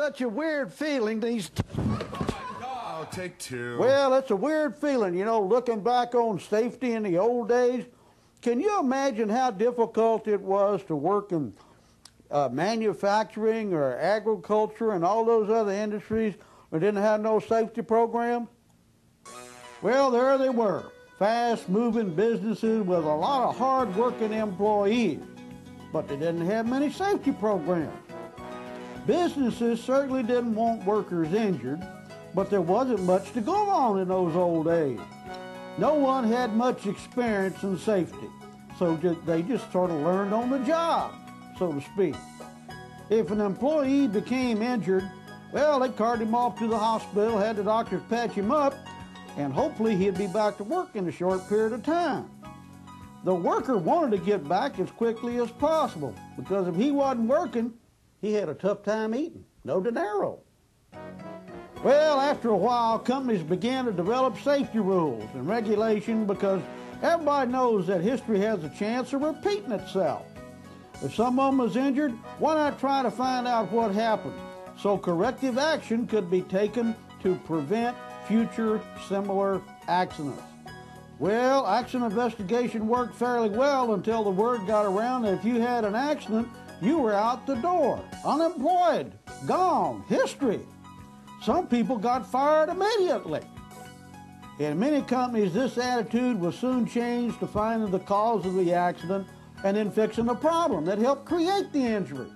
such a weird feeling these... Oh, take two. Well, it's a weird feeling, you know, looking back on safety in the old days. Can you imagine how difficult it was to work in manufacturing or agriculture and all those other industries that didn't have no safety program? Well, there they were, fast-moving businesses with a lot of hard-working employees, but they didn't have many safety programs. Businesses certainly didn't want workers injured, but there wasn't much to go on in those old days. No one had much experience in safety, so they just sort of learned on the job, so to speak. If an employee became injured, well, they carted him off to the hospital, had the doctors patch him up, and hopefully he'd be back to work in a short period of time. The worker wanted to get back as quickly as possible, because if he wasn't working, he had a tough time eating. No dinero. Well, after a while, companies began to develop safety rules and regulation because everybody knows that history has a chance of repeating itself. If someone was injured, why not try to find out what happened so corrective action could be taken to prevent future similar accidents? Well, accident investigation worked fairly well until the word got around that if you had an accident, you were out the door, unemployed, gone, history. Some people got fired immediately. In many companies, this attitude was soon changed to finding the cause of the accident and then fixing the problem that helped create the injury,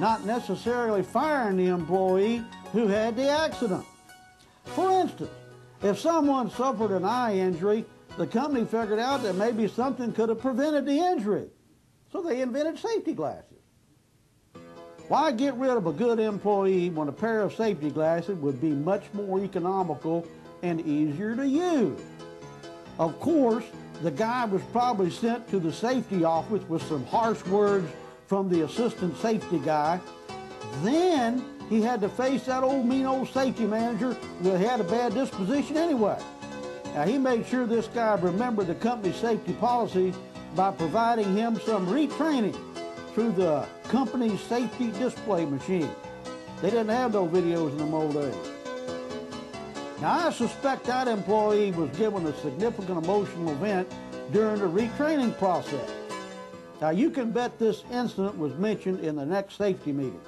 not necessarily firing the employee who had the accident. For instance, if someone suffered an eye injury, the company figured out that maybe something could have prevented the injury, so they invented safety glasses. Why get rid of a good employee when a pair of safety glasses would be much more economical and easier to use? Of course, the guy was probably sent to the safety office with some harsh words from the assistant safety guy. Then he had to face that mean old safety manager who had a bad disposition anyway. Now, he made sure this guy remembered the company's safety policy by providing him some retraining through the company's safety display machine. They didn't have no videos in them old days. Now, I suspect that employee was given a significant emotional event during the retraining process. Now, you can bet this incident was mentioned in the next safety meeting.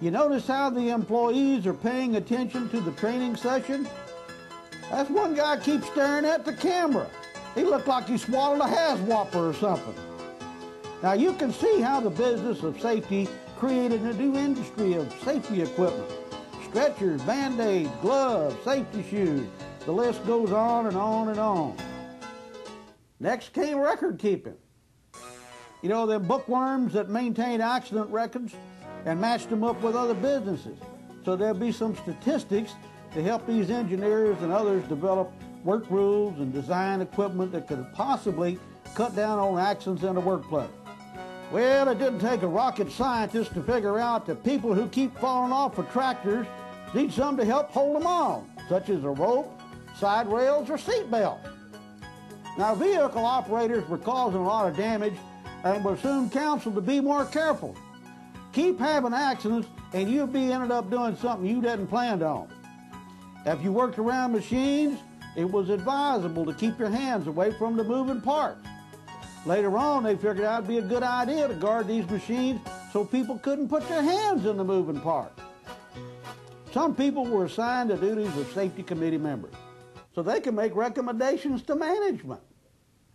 You notice how the employees are paying attention to the training session? That's one guy keeps staring at the camera. He looked like he swallowed a Haswhopper or something. Now, you can see how the business of safety created a new industry of safety equipment. Stretchers, Band-Aids, gloves, safety shoes. The list goes on and on and on. Next came record keeping. You know, them bookworms that maintain accident records and matched them up with other businesses. So there'll be some statistics to help these engineers and others develop work rules and design equipment that could possibly cut down on accidents in the workplace. Well, it didn't take a rocket scientist to figure out that people who keep falling off of tractors need something to help hold them on, such as a rope, side rails, or seat belts. Now, vehicle operators were causing a lot of damage and were soon counseled to be more careful. Keep having accidents and you'll be ended up doing something you didn't plan on. If you worked around machines, it was advisable to keep your hands away from the moving parts. Later on, they figured out it'd be a good idea to guard these machines so people couldn't put their hands in the moving parts. Some people were assigned the duties of safety committee members so they could make recommendations to management.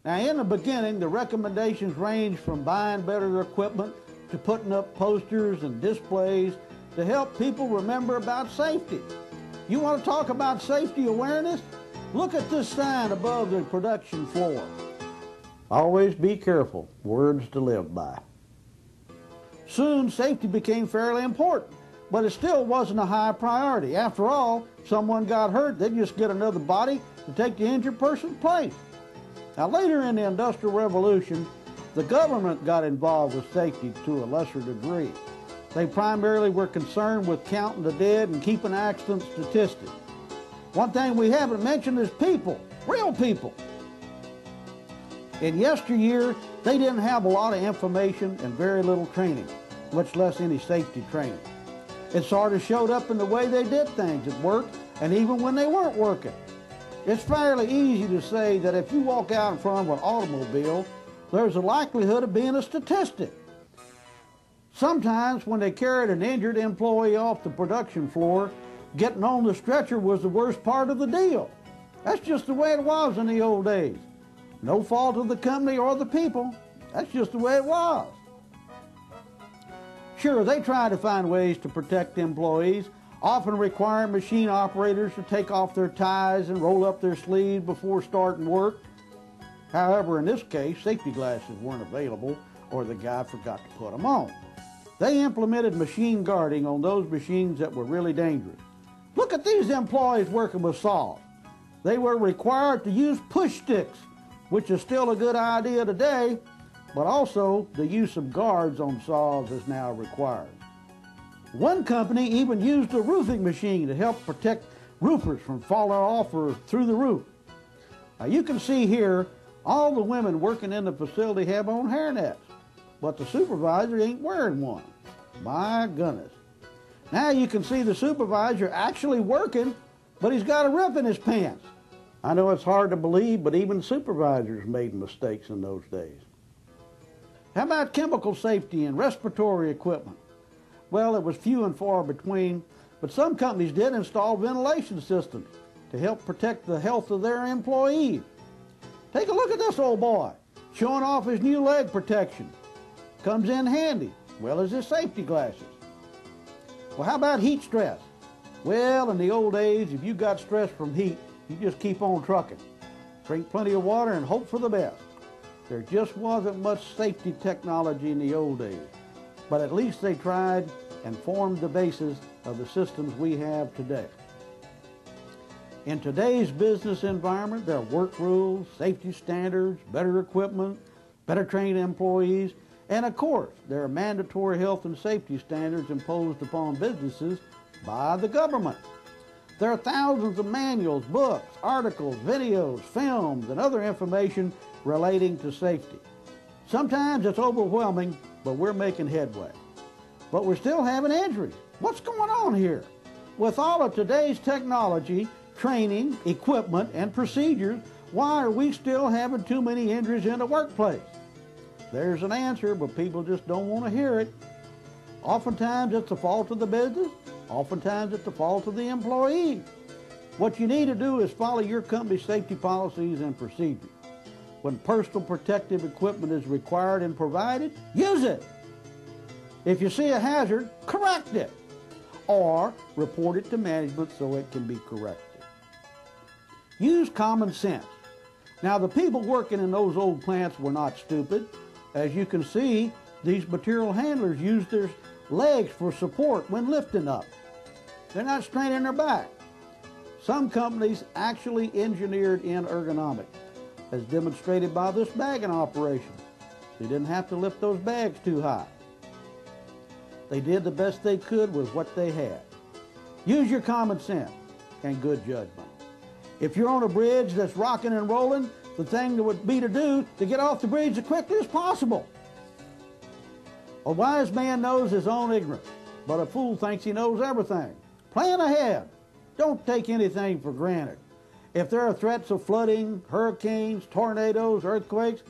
Now, in the beginning, the recommendations ranged from buying better equipment to putting up posters and displays to help people remember about safety. You want to talk about safety awareness? Look at this sign above the production floor. Always be careful, words to live by. Soon, safety became fairly important, but it still wasn't a high priority. After all, if someone got hurt, they'd just get another body to take the injured person's place. Now, later in the Industrial Revolution, the government got involved with safety to a lesser degree. They primarily were concerned with counting the dead and keeping accident statistics. One thing we haven't mentioned is people, real people. In yesteryear, they didn't have a lot of information and very little training, much less any safety training. It sort of showed up in the way they did things at work and even when they weren't working. It's fairly easy to say that if you walk out in front of an automobile, there's a likelihood of being a statistic. Sometimes when they carried an injured employee off the production floor, getting on the stretcher was the worst part of the deal. That's just the way it was in the old days. No fault of the company or the people. That's just the way it was. Sure, they try to find ways to protect employees, often requiring machine operators to take off their ties and roll up their sleeves before starting work. However, in this case, safety glasses weren't available or the guy forgot to put them on. They implemented machine guarding on those machines that were really dangerous. Look at these employees working with saws. They were required to use push sticks, which is still a good idea today, but also the use of guards on saws is now required. One company even used a roofing machine to help protect roofers from falling off or through the roof. Now you can see here, all the women working in the facility have on hairnets, but the supervisor ain't wearing one. My goodness. Now you can see the supervisor actually working, but he's got a rip in his pants. I know it's hard to believe, but even supervisors made mistakes in those days. How about chemical safety and respiratory equipment? Well, it was few and far between, but some companies did install ventilation systems to help protect the health of their employees. Take a look at this old boy, showing off his new leg protection. Comes in handy, well as his safety glasses. Well, how about heat stress? Well, in the old days, if you got stress from heat, you just keep on trucking. Drink plenty of water and hope for the best. There just wasn't much safety technology in the old days, but at least they tried and formed the basis of the systems we have today. In today's business environment, there are work rules, safety standards, better equipment, better trained employees, and of course, there are mandatory health and safety standards imposed upon businesses by the government. There are thousands of manuals, books, articles, videos, films, and other information relating to safety. Sometimes it's overwhelming, but we're making headway. But we're still having injuries. What's going on here? With all of today's technology, training, equipment, and procedures, why are we still having too many injuries in the workplace? There's an answer, but people just don't want to hear it. Oftentimes it's the fault of the business. Oftentimes it's the fault of the employee. What you need to do is follow your company's safety policies and procedures. When personal protective equipment is required and provided, use it. If you see a hazard, correct it, or report it to management so it can be corrected. Use common sense. Now, the people working in those old plants were not stupid. As you can see, these material handlers use their legs for support when lifting up. They're not straining their back. Some companies actually engineered in ergonomics, as demonstrated by this bagging operation. They didn't have to lift those bags too high. They did the best they could with what they had. Use your common sense and good judgment. If you're on a bridge that's rocking and rolling, the thing would be to do to get off the bridge as quickly as possible. A wise man knows his own ignorance, but a fool thinks he knows everything. Plan ahead. Don't take anything for granted. If there are threats of flooding, hurricanes, tornadoes, earthquakes,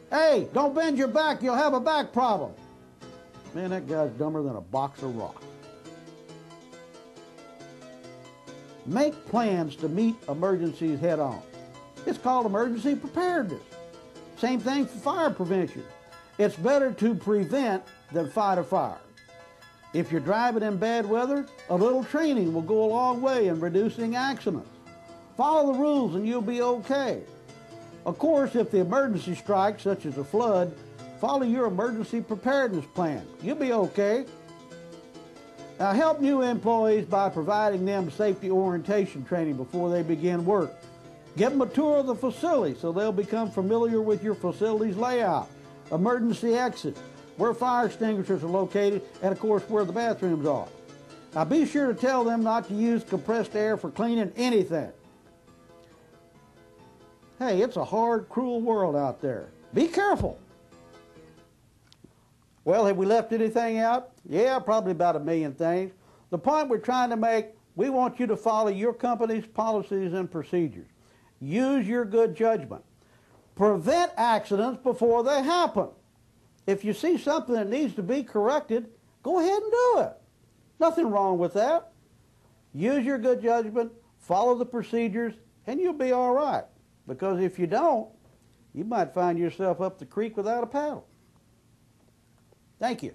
hey, don't bend your back, you'll have a back problem. Man, that guy's dumber than a box of rocks. Make plans to meet emergencies head on. It's called emergency preparedness. Same thing for fire prevention. It's better to prevent than fight a fire. If you're driving in bad weather, a little training will go a long way in reducing accidents. Follow the rules and you'll be okay. Of course, if the emergency strikes, such as a flood, follow your emergency preparedness plan. You'll be okay. Now, help new employees by providing them safety orientation training before they begin work. Give them a tour of the facility so they'll become familiar with your facility's layout, emergency exits, where fire extinguishers are located, and of course where the bathrooms are. Now be sure to tell them not to use compressed air for cleaning anything. Hey, it's a hard, cruel world out there. Be careful. Well, have we left anything out? Yeah, probably about 1 million things. The point we're trying to make, we want you to follow your company's policies and procedures. Use your good judgment. Prevent accidents before they happen. If you see something that needs to be corrected, go ahead and do it. Nothing wrong with that. Use your good judgment, follow the procedures, and you'll be all right. Because if you don't, you might find yourself up the creek without a paddle. Thank you.